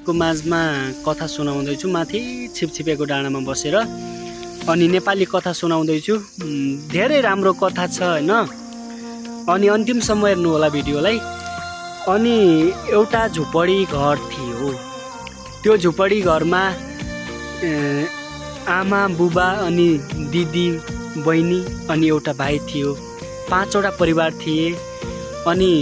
तपाईँको माझमा कथा सुनाउँदैछु माथि छिपछिपेको डाँडामा बसेर। अनि नेपाली कथा सुनाउँदैछु। धेरै राम्रो कथा छ हैन। अनि अन्तिमसम्म हेर्नु होला भिडियोलाई। अनि एउटा झुपडी घर थियो। त्यो झुपडी घरमा आमा बुबा अनि दिदी बहिनी अनि एउटा भाइ थियो। 5 वटा परिवार थिए। अनि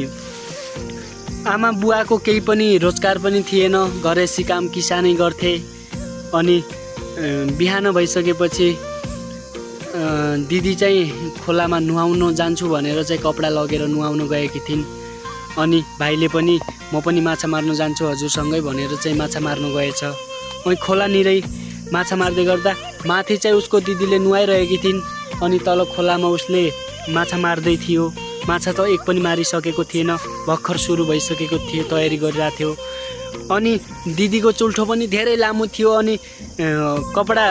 आमा बुवाको केही पनि रोजगार पनि थिएन। घरेसी काम किसानै गर्थे। अनि बिहान भइसकेपछि दिदी चाहिँ खोलामा नुहाउन जान्छु भनेर चाहिँ कपडा लगेर नुहाउन गएकी थिइन्। अनि भाइले पनि म पनि माछा मार्न जान्छु हजुरसँगै भनेर चाहिँ माछा मार्न गएछ। अनि खोलानिरै माछा मार्दै गर्दा माथि चाहिँ उसको दिदीले नुहाइरहेकी थिइन्। अनि तल खोलामा उसले माछा मार्दै थियो। माछा त एक पनि मारिसकेको थिएन। भर्खर सुरु भइसकेको थियो, तयारी गरिरहेको थियो। अनि दिदीको चुल्ठो पनि धेरै लामो थियो। अनि कपडा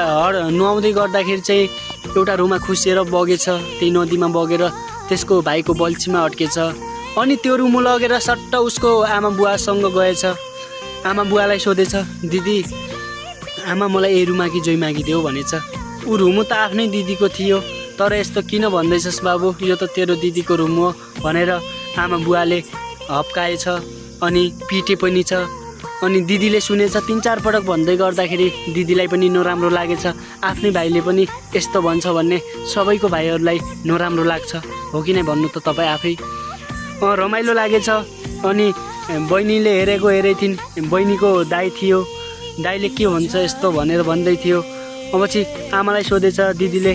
नुहाउँदै गर्दाखेरि चाहिँ एउटा रुमा खुसिएर बगेछ। त्यही नदीमा बगेर त्यसको भाइको बल्छीमा अड्केछ। अनि त्यो रुमु लगेर सट्ट उसको आमा बुवासँग गएछ। आमा बुवालाई सोधेछ, दिदी आमा मलाई यही रुमा कि जोइ मागिदेऊ भनेछ। ऊ रुमु त आफ्नै दिदीको थियो। तर यस्तो किन भन्दैछस् बाबु, यो त तेरो दिदीको रुम हो भनेर आमा बुवाले हप्काएछ। अनि पिटे पनि छ। अनि दिदीले सुनेछ। 3-4 पटक भन्दै गर्दाखेरि दिदीलाई पनि नराम्रो लागेछ। आफ्नै भाइले पनि यस्तो भन्छ भन्ने सबैको भाइहरूलाई नराम्रो लाग्छ हो कि नै भन्नु त तपाईँ आफै। रमाइलो लागेछ। अनि बहिनीले हेरै थिइन्। बहिनीको दाइ थियो। दाइले के हुन्छ यस्तो भनेर भन्दै थियो। अब चाहिँ आमालाई सोधेछ दिदीले,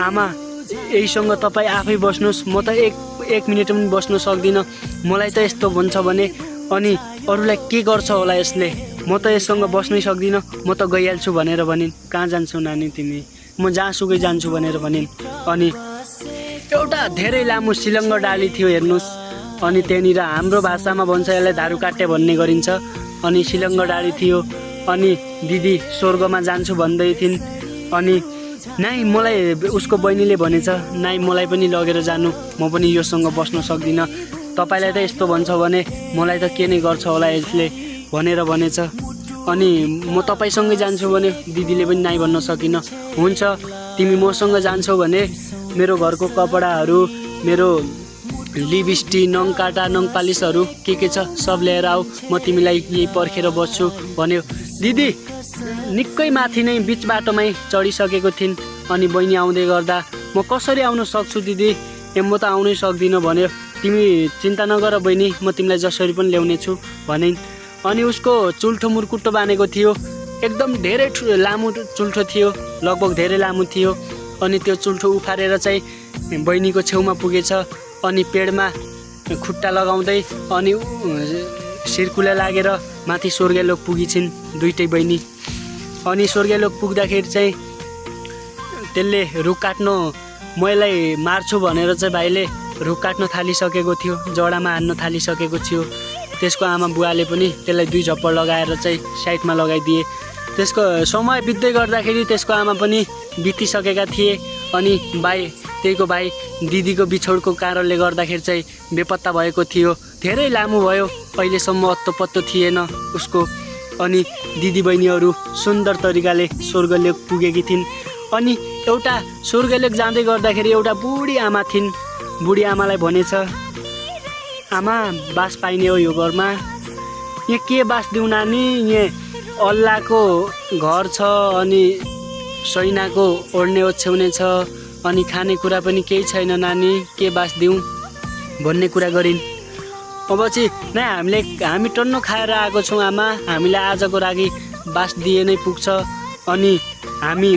आमा यहीसँग तपाईँ आफै बस्नुहोस्, म त एक मिनट पनि बस्न सक्दिनँ। मलाई त यस्तो भन्छ भने अनि अरूलाई के गर्छ होला यसले, म त यससँग बस्नै सक्दिनँ, म त गइहाल्छु भनेर भनिन्। कहाँ जान्छौ नानी तिमी, म जहाँसुकै जान्छु भनेर भनिन्। अनि एउटा धेरै लामो सिलङ्ग डाली थियो हेर्नुहोस्। अनि त्यहाँनिर हाम्रो भाषामा भन्छ यसलाई धारुकाटे भन्ने गरिन्छ। अनि सिलङ्ग डाली थियो। अनि दिदी स्वर्गमा जान्छु भन्दै थिइन्। अनि नाइ मलाई उसको बहिनीले भनेछ, नाइ मलाई पनि लगेर जानु, म पनि योसँग बस्न सक्दिनँ। तपाईँलाई त यस्तो भन्छ भने मलाई त के नै गर्छ होला यसले भनेर भनेछ। अनि म तपाईँसँगै जान्छु भने दिदीले पनि नाइ भन्न सकिन। हुन्छ तिमी मसँग जान्छौ भने मेरो घरको कपडाहरू, मेरो लिपस्टिक, नङकाटा, नङपालिसहरू के छ सब लिएर आऊ, म तिमीलाई यही पर्खेर बस्छु भन्यो। दिदी निकै माथि नै बिच बाटोमै चढिसकेको थिइन्। अनि बहिनी आउँदै गर्दा म कसरी आउन सक्छु दिदी, म त आउनै सक्दिनँ भन्यो। तिमी चिन्ता नगर बहिनी, म तिमीलाई जसरी पनि ल्याउने छु भनिन्। अनि उसको चुल्ठो मुर्कुट्टो बानेको थियो। एकदम धेरै लामो चुल्ठो थियो, लगभग धेरै लामो थियो। अनि त्यो चुल्ठो उफारेर चाहिँ बहिनीको छेउमा पुगेछ। अनि पेडमा खुट्टा लगाउँदै अनि सिर्कुले लागेर माथि स्वर्गलोक पुगिछिन् दुइटै बहिनी। अनि स्वर्गलोक पुग्दाखेरि चाहिँ त्यसले रुख काट्नु, मैले मार्छु भनेर चाहिँ भाइले रुख काट्न थालिसकेको थियो, जडामा हान्न थालिसकेको थियो। त्यसको आमा बुवाले पनि त्यसलाई 2 झप्पड लगाएर चाहिँ साइडमा लगाइदिए। त्यसको समय बित्दै गर्दाखेरि त्यसको आमा पनि बितिसकेका थिए। अनि त्यहीको भाइ दिदीको बिछोडको कारणले गर्दाखेरि चाहिँ बेपत्ता भएको थियो। धेरै लामो भयो, अहिलेसम्म अत्तो थिएन उसको। अनि दिदी बहिनीहरू सुन्दर तरिकाले स्वर्गलोक पुगेकी थिइन्। अनि एउटा स्वर्गलोक जाँदै गर्दाखेरि एउटा बुढी आमा थिइन्। बुढी आमालाई भनेछ, आमा बास पाइने हो यो घरमा, यहाँ के बास दिउँ नानी, यहाँ अल्लाहको घर छ, अनि सैनाको ओढ्ने ओछ्याउने छ, अनि खानेकुरा पनि केही छैन नानी, के बास दिउँ भन्ने कुरा गरिन्। अब चाहिँ हामी टन्नो खाएर आएको छौँ आमा, हामीलाई आजको लागि बास दिए नै पुग्छ। अनि हामी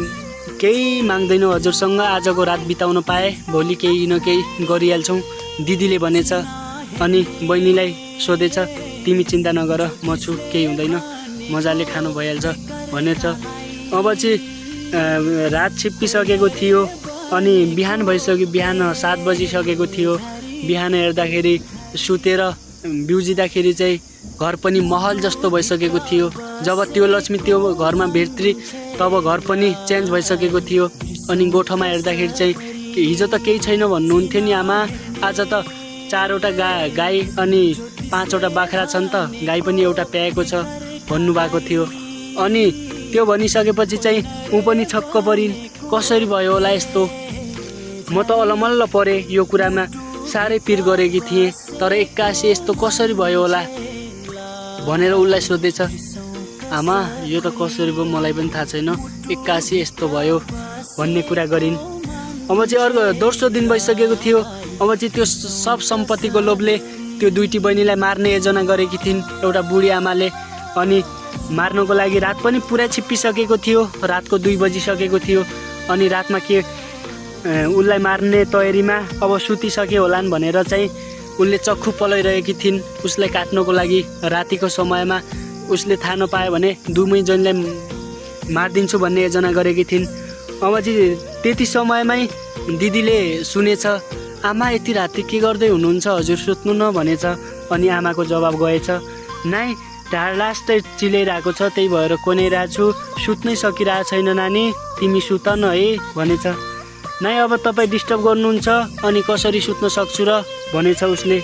केही माग्दैनौँ हजुरसँग, आजको रात बिताउन पाए भोलि केही न केही गरिहाल्छौँ दिदीले भनेछ। अनि बहिनीलाई सोधेछ, तिमी चिन्ता नगर, म छु, केही हुँदैन, मजाले खानु भइहाल्छ भनेछ। अब चाहिँ रात छिप्पिसकेको थियो। अनि बिहान भइसक्यो, बिहान 7 बजिसकेको थियो। बिहान हेर्दाखेरि सुतेर बिउजिँदाखेरि चाहिँ घर पनि महल जस्तो भइसकेको थियो। जब त्यो लक्ष्मी त्यो घरमा भेट्री तब घर पनि चेन्ज भइसकेको थियो। अनि गोठमा हेर्दाखेरि चाहिँ हिजो त केही छैन भन्नुहुन्थ्यो नि आमा, आज त 4 वटा गाई अनि 5 वटा बाख्रा छन् त, गाई पनि एउटा प्याएको छ भन्नुभएको थियो। अनि त्यो भनिसकेपछि चाहिँ ऊ पनि छक्क परिन्, कसरी भयो होला यस्तो, म त अलमल्ल परेँ यो कुरामा, साह्रै पिर गरेकी थिएँ, तर एक्कासी यस्तो कसरी भयो होला भनेर उसलाई सोधेछ। आमा यो त कसरी भयो मलाई पनि थाहा छैन, एक्कासी यस्तो भयो भन्ने कुरा गरिन्। अब चाहिँ अर्को दोस्रो दिन भइसकेको थियो। अब चाहिँ त्यो सब सम्पत्तिको लोभले त्यो दुईटी बहिनीलाई मार्ने योजना गरेकी थिइन् एउटा बुढी आमाले। अनि मार्नको लागि रात पनि पुरै छिप्पिसकेको थियो, रातको 2 बजिसकेको थियो। अनि रातमा के उसलाई मार्ने तयारीमा अब सुतिसके होलान् भनेर चाहिँ उसले चक्खु पलाइरहेकी थिइन् उसलाई काट्नको लागि। रातिको समयमा उसले थाहा नपायो भने दुवै जनलाई मारिदिन्छु भन्ने योजना गरेकी थिइन्। अब चाहिँ त्यति समयमै दिदीले सुनेछ, आमा यति राति के गर्दै हुनुहुन्छ हजुर, सुत्नु न भनेछ। अनि आमाको जवाब गएछ, नाइ ढाड लास्टै चिलाइरहेको छ, त्यही भएर कोनाइरहेको छु, सुत्नै सकिरहेको छैन नानी, तिमी सुत न है भनेछ। नाइ अब तपाईँ डिस्टर्ब गर्नुहुन्छ अनि कसरी सुत्न सक्छु र भनेछ उसले।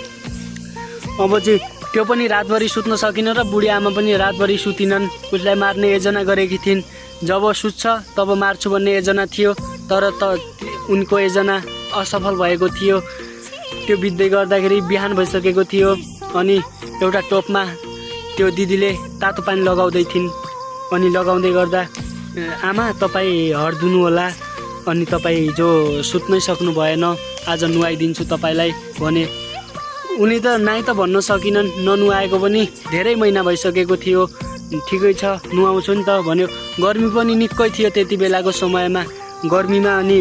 अब चाहिँ त्यो पनि रातभरि सुत्न सकिन र बुढी आमा पनि रातभरि सुतिनन्, उसलाई मार्ने योजना गरेकी थिइन्। जब सुत्छ तब मार्छु भन्ने योजना थियो, तर उनको योजना असफल भएको थियो। त्यो बित्दै गर्दाखेरि बिहान भइसकेको थियो। अनि एउटा टोपमा त्यो दिदीले तातो पानी लगाउँदै थिइन्। अनि लगाउँदै गर्दा आमा तपाईँ हर्दुनु होला, अनि तपाईँ हिजो सुत्नै सक्नु भएन, आज नुहाइदिन्छु तपाईँलाई भने। उनी त नाइ त भन्न सकिनन्, ननुहाएको पनि धेरै महिना भइसकेको थियो। ठिकै छ नुहाउँछु नि त भन्यो। गर्मी पनि निकै थियो त्यति बेलाको समयमा, गर्मीमा अनि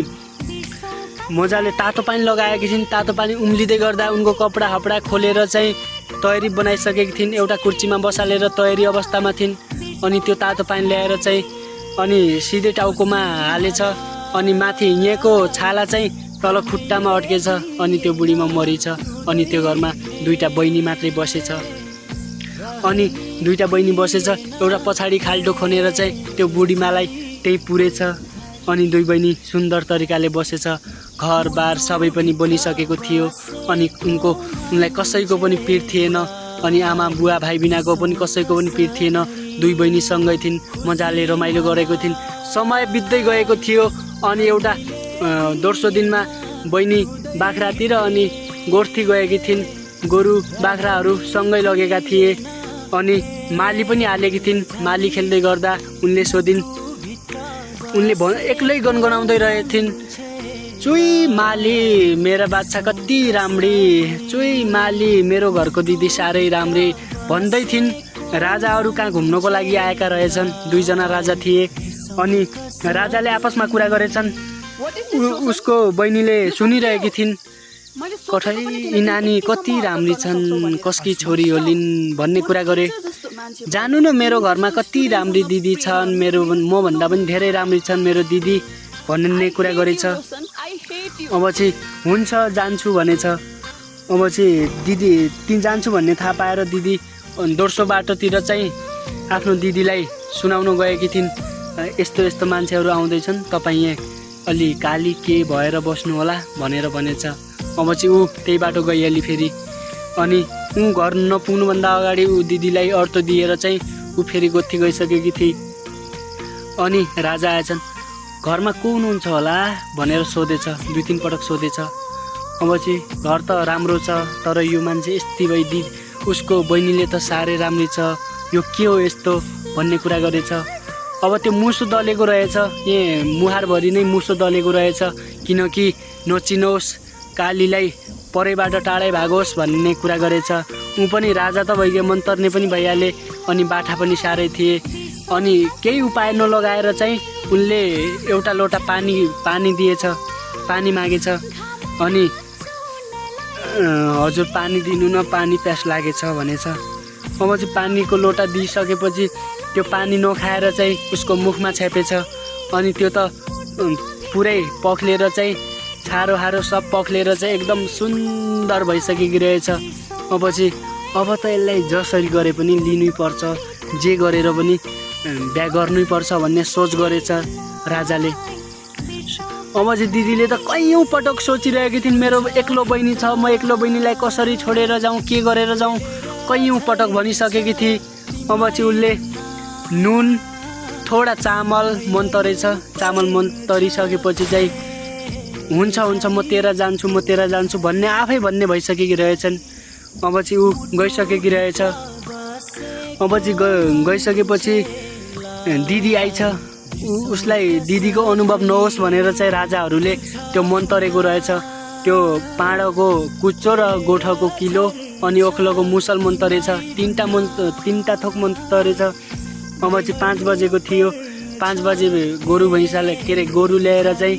मजाले तातो पानी लगाएकी थिइन्। तातो पानी उम्लिँदै गर्दा उनको कपडा हपडा खोलेर चाहिँ तयारी बनाइसकेकी थिइन्, एउटा कुर्चीमा बसालेर तयारी अवस्थामा थिइन्। अनि त्यो तातो पानी ल्याएर चाहिँ अनि सिधै टाउकोमा हालेछ। अनि माथि हिँडेको छाला चाहिँ तल खुट्टामा अड्केछ। अनि त्यो बुढीमा मरिछ। अनि त्यो घरमा 2टा बहिनी मात्रै बसेछ। अनि 2टा बहिनी बसेछ, एउटा पछाडि खाल्टो खनेर चाहिँ त्यो बुढीमालाई त्यही पुरेछ। अनि 2 बहिनी सुन्दर तरिकाले बसेछ, घरबार सबै पनि बनिसकेको थियो। अनि उनलाई कसैको पनि पिर थिएन। अनि आमा बुवा भाइ बिनाको पनि कसैको पनि पिर थिएन। 2 बहिनी सँगै थिइन्, मजाले रमाइलो गरेको थिइन्। समय बित्दै गएको थियो। अनि एउटा दोस्रो दिनमा बहिनी बाख्रातिर अनि गोर्थी गएकी थिइन्। गोरु बाख्राहरू सँगै लगेका थिए। अनि माली पनि हालेकी थिइन्। माली खेल्दै गर्दा उनले सोधिन्, उनले एक्लै गनगनाउँदै रहेथिन्, चुई माली मेरा बाछा कति राम्री, चुई माली मेरो घरको दिदी साह्रै राम्री भन्दै थिइन्। राजाहरू कहाँ घुम्नको लागि आएका रहेछन्, 2 जना राजा थिए। अनि राजाले आपसमा कुरा गरेछन्। उसको बहिनीले सुनिरहेकी थिइन्, कठै यी नानी कति राम्री छन्, कसकी छोरी होलिन् भन्ने कुरा गरे। जानु न मेरो घरमा कति राम्री दिदी छन्, म भन्दा पनि धेरै राम्री छन् मेरो दिदी भन्ने कुरा गरेछ। अब चाहिँ हुन्छ जान्छु भनेछ। अब चाहिँ दिदी तिमी जान्छु भन्ने थाहा पाएर दिदी दोस्रो बाटोतिर चाहिँ आफ्नो दिदीलाई सुनाउन गएकी थिइन्, यस्तो यस्तो मान्छेहरू आउँदैछन्, तपाईँ यहाँ अलि काली के भएर बस्नु होला भनेर भनेछ। अब चाहिँ ऊ त्यही बाटो गइहाली फेरि। अनि ऊ घर नपुग्नुभन्दा अगाडि ऊ दिदीलाई अर्थ दिएर चाहिँ ऊ फेरि गोथी गइसकेकी थिए। अनि राजा आएछन्, घरमा को हुनुहुन्छ होला भनेर सोधेछ, 2-3 पटक सोधेछ। अब चाहिँ घर त राम्रो छ, तर यो मान्छे यस्तै भई उसको बहिनीले त साह्रै राम्री छ, यो के हो यस्तो भन्ने कुरा गरेछ। अब त्यो मुसो दलेको रहेछ, यहाँ मुहारभरि नै मुसो दलेको रहेछ, किनकि नचिनोस्, कालीलाई परैबाट टाढै भागोस् भन्ने कुरा गरेछ। ऊ पनि राजा त भइगयो, मन्तर्ने पनि भइहाले, अनि बाठा पनि साह्रै थिए। अनि केही उपाय नलगाएर चाहिँ उनले एउटा लोटा पानी दिएछ, पानी मागेछ। अनि हजुर पानी दिनु न, पानी प्यास लागेछ भनेछ। अब चाहिँ पानीको लोटा दिइसकेपछि त्यो पानी नखाएर चाहिँ उसको मुखमा छ्यापेछ। अनि त्यो त पुरै पख्लेर चाहिँ छारो हारो सब पख्लेर चाहिँ एकदम सुन्दर भइसकेको रहेछ। अब त यसलाई जसरी गरे पनि लिनै पर्छ, जे गरेर पनि बिहा गर्नै पर्छ भन्ने सोच गरेछ राजाले। अब चाहिँ दिदीले त कैयौँ पटक सोचिरहेकी थिइन्, मेरो एक्लो बहिनी छ, म एक्लो बहिनीलाई कसरी छोडेर जाउँ, के गरेर जाउँ, कैयौँ पटक भनिसकेकी थिए। अब चाहिँ उसले नुन थोडा चामल मन तरेछ। चामल मन तरिसकेपछि चाहिँ हुन्छ म तेरा जान्छु भन्ने आफै भन्ने भइसकेकी रहेछन्। अब चाहिँ ऊ गइसकेकी रहेछ। अब चाहिँ गइसकेपछि दिदी आइछ। उसलाई दिदीको अनुभव नहोस् भनेर चाहिँ राजाहरूले त्यो मन तरेको रहेछ। त्यो पाँडको कुच्चो र गोठको किलो अनि ओख्लोको मुसल मन तरेछ। तिनवटा थोक मन तरेछ। अब चाहिँ 5 बजेको थियो। 5 बजे गोरु भैँसाले गोरु ल्याएर चाहिँ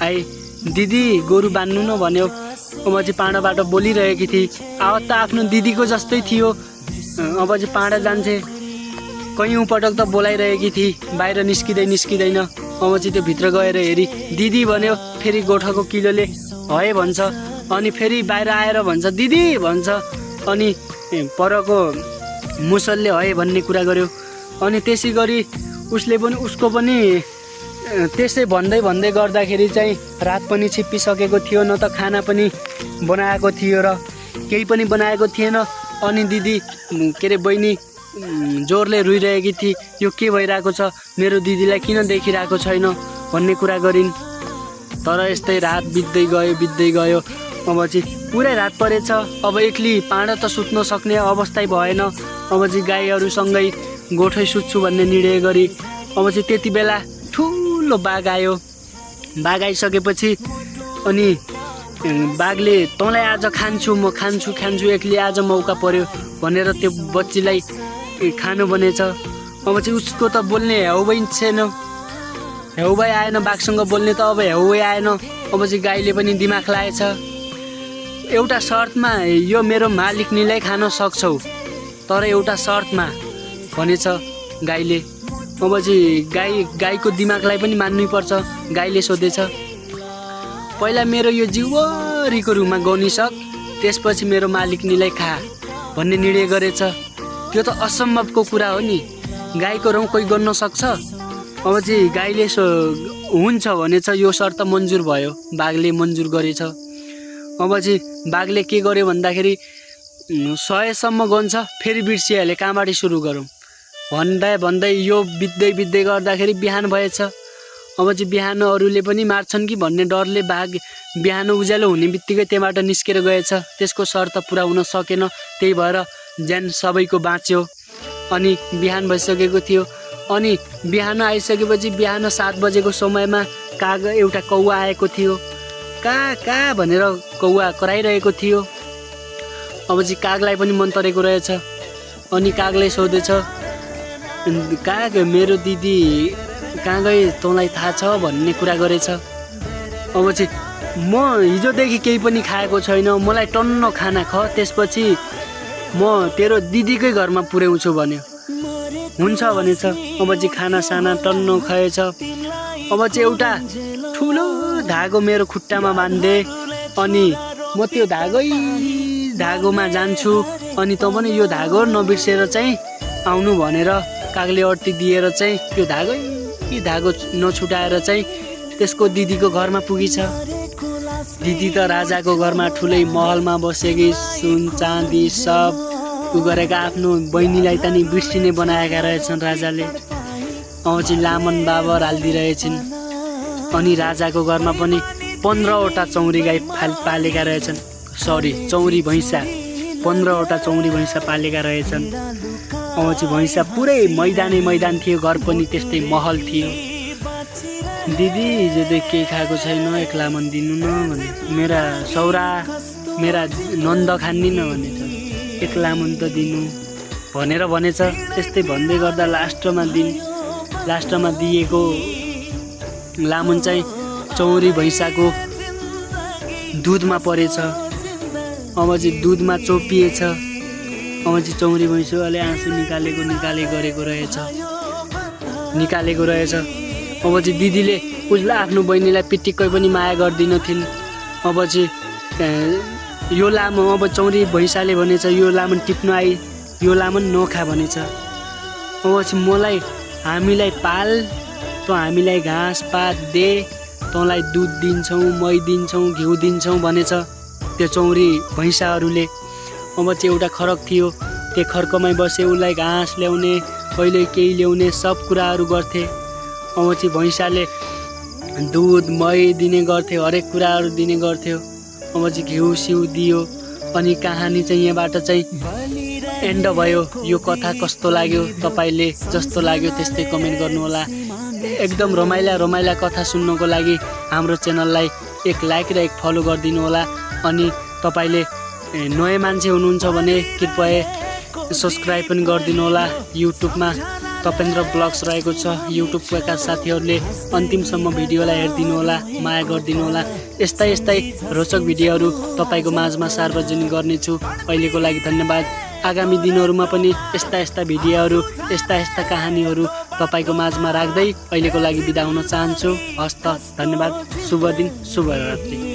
आए। दिदी गोरु बान्नु न भन्यो। अब चाहिँ पाँडाबाट बोलिरहेकी थिए। आवाज त आफ्नो दिदीको जस्तै थियो। अब चाहिँ पाँडा जान्छे कैयौँ पटक त बोलाइरहेकी थिए, बाहिर निस्किँदैन। अब चाहिँ त्यो भित्र गएर हेरी दिदी भन्यो। फेरि गोठको किलोले है भन्छ। अनि फेरि बाहिर आएर भन्छ दिदी भन्छ। अनि परको मुसलले है भन्ने कुरा गर्यो। अनि त्यसै गरी उसको पनि त्यसै भन्दै गर्दाखेरि चाहिँ रात पनि छिप्पिसकेको थियो। न त खाना पनि बनाएको थियो र केही पनि बनाएको थिएन। अनि दिदी बहिनी जोरले रुइरहेकी थिए। यो के भइरहेको छ, मेरो दिदीलाई किन देखिरहेको छैन भन्ने कुरा गरिन्। तर यस्तै रात बित्दै गयो। अब चाहिँ पुरै रात परेछ। अब एक्लै पाँडा त सुत्न सक्ने अवस्थै भएन। अब चाहिँ गाईहरूसँगै गोठै सुत्छु भन्ने निर्णय गरी। अब चाहिँ त्यति बेला ठुलो बाघ आयो। बाघ आइसकेपछि अनि बाघले तँलाई आज खान्छु एक्लै आज मौका पर्यो भनेर त्यो बच्चीलाई खानु बनेछ। अब चाहिँ उसको त बोल्ने हेउबै छैन। हेउबै आएन बाघसँग बोल्ने त। अब हेउबै आएन। अब चाहिँ गाईले पनि दिमाग लाएछ। एउटा शर्तमा यो मेरो मालिकनीलाई खान सक्छौ, तर एउटा शर्तमा भनेछ गाईले। अब चाहिँ गाईको दिमागलाई पनि मान्नै पर्छ। गाईले सोधेछ पहिला मेरो यो जिउभरिको रुखमा गनिसक, त्यसपछि मेरो मालिकनीलाई खा भन्ने निर्णय गरेछ। त्यो त असम्भवको कुरा हो नि। गाईको रौँ कोही गर्न सक्छ? अब चाहिँ गाईले हुन्छ भनेछ। यो शर्त मन्जुर भयो। बाघले मन्जुर गरेछ। अब चाहिँ बाघले के गर्यो भन्दाखेरि 100सम्म गन्छ। फेरि बिर्सिहाले कहाँबाट सुरु गरौँ भन्दै यो बित्दै गर्दाखेरि बिहान भएछ। अब चाहिँ बिहान अरूले पनि मार्छन् कि भन्ने डरले बाघ बिहान उज्यालो हुने बित्तिकै त्यहाँबाट निस्केर गएछ। त्यसको शर्त पुरा हुन सकेन। त्यही भएर ज्यान सबैको बाँच्यो। अनि बिहान भइसकेको थियो। अनि बिहान आइसकेपछि बिहान 7 बजेको समयमा एउटा कौवा आएको थियो। का भनेर कौवा कराइरहेको थियो। अब चाहिँ कागलाई पनि मन तरेको रहेछ। अनि कागले सोधेछ काग मेरो दिदी कहाँ गए तँलाई थाहा छ भन्ने कुरा गरेछ। अब चाहिँ म हिजोदेखि केही पनि खाएको छैन, मलाई टन्न खाना ख, त्यसपछि म तेरो दिदीकै घरमा पुर्याउँछु भन्यो। हुन्छ भनेछ। अब चाहिँ खाना साना टन्न खाएछ। अब चाहिँ एउटा ठुलो धागो मेरो खुट्टामा बाँधे। अनि म त्यो धागोमा जान्छु। अनि तँ पनि यो धागो नबिर्सेर चाहिँ आउनु भनेर कागले अड्टी दिएर चाहिँ त्यो धागो नछुटाएर चाहिँ त्यसको दिदीको घरमा पुगिछ। दिदी त राजाको घरमा ठुलै महलमा बसेकी, सुन चाँदी सब गरेका आफ्नो बहिनीलाई त नि बिर्सिने बनाएका रहेछन् राजाले। चाहिँ लामन बाबर हालिदिइरहेछन्। अनि राजाको घरमा पनि 15वटा चौरी गाई पालेका रहेछन्। चौरी भैँसा 15वटा चौरी भैँसा पालेका रहेछन्। चाहिँ भैँसा पुरै मैदान थियो। घर पनि त्यस्तै महल थियो। दिदी हिजोदेखि केही खाएको छैन, एक लामन दिनु न भने। मेरा सौरा मेरा नन्द खान्नी न भनेछ। एक लामन त दिनु भनेर भनेछ। त्यस्तै भन्दै गर्दा लास्टमा दिएको लामन चाहिँ चौरी भैँसाको दुधमा परेछ। अब चाहिँ दुधमा चोपिएछ। अब चाहिँ चौरी भैँसोले आँसु निकालेको रहेछ। अब चाहिँ दिदीले उसलाई आफ्नो बहिनीलाई पिटिक्कै पनि माया गर्दिनथिन्। अब चाहिँ यो लामो अब चौरी भैँसाले भनेछ यो लामन टिप्न आई, यो लामन नखा भनेछ। अब चाहिँ हामीलाई पाल, तँ हामीलाई घाँस पात दे, तँलाई दुध दिन्छौँ, मही दिन्छौँ, घिउ दिन्छौँ भनेछ त्यो चौरी भैँसाहरूले। अब चाहिँ एउटा खरक थियो। त्यो खर्कमै बसे उसलाई घाँस ल्याउने कहिले केही ल्याउने सब कुराहरू गर्थे। अब चाहिँ भैँसाले दुध मही दिने गर्थ्यो, हरेक कुराहरू दिने गर्थ्यो। अब चाहिँ घिउ सिउ दियो। अनि कहानी चाहिँ यहाँबाट चाहिँ एन्ड भयो। यो कथा कस्तो लाग्यो तपाईँले जस्तो लाग्यो त्यस्तै कमेन्ट गर्नुहोला। एकदम रमाइला कथा सुन्नको लागि हाम्रो च्यानललाई एक लाइक र एक फलो गरिदिनु होला। अनि तपाईँले नयाँ मान्छे हुनुहुन्छ भने कृपया सब्सक्राइब पनि गरिदिनु होला। युट्युबमा तपेन्द्र ब्लग्स रहेको छ। युट्युबका साथीहरूले अन्तिमसम्म भिडियोलाई हेरिदिनु होला, माया गरिदिनु होला। यस्तै रोचक भिडियोहरू तपाईँको माझमा सार्वजनिक गर्नेछु। अहिलेको लागि धन्यवाद। आगामी दिनहरूमा पनि यस्ता भिडियोहरू यस्ता कहानीहरू तपाईँको माझमा राख्दै अहिलेको लागि बिदा हुन चाहन्छु। हस्त धन्यवाद। शुभ दिन, शुभ रात्रि।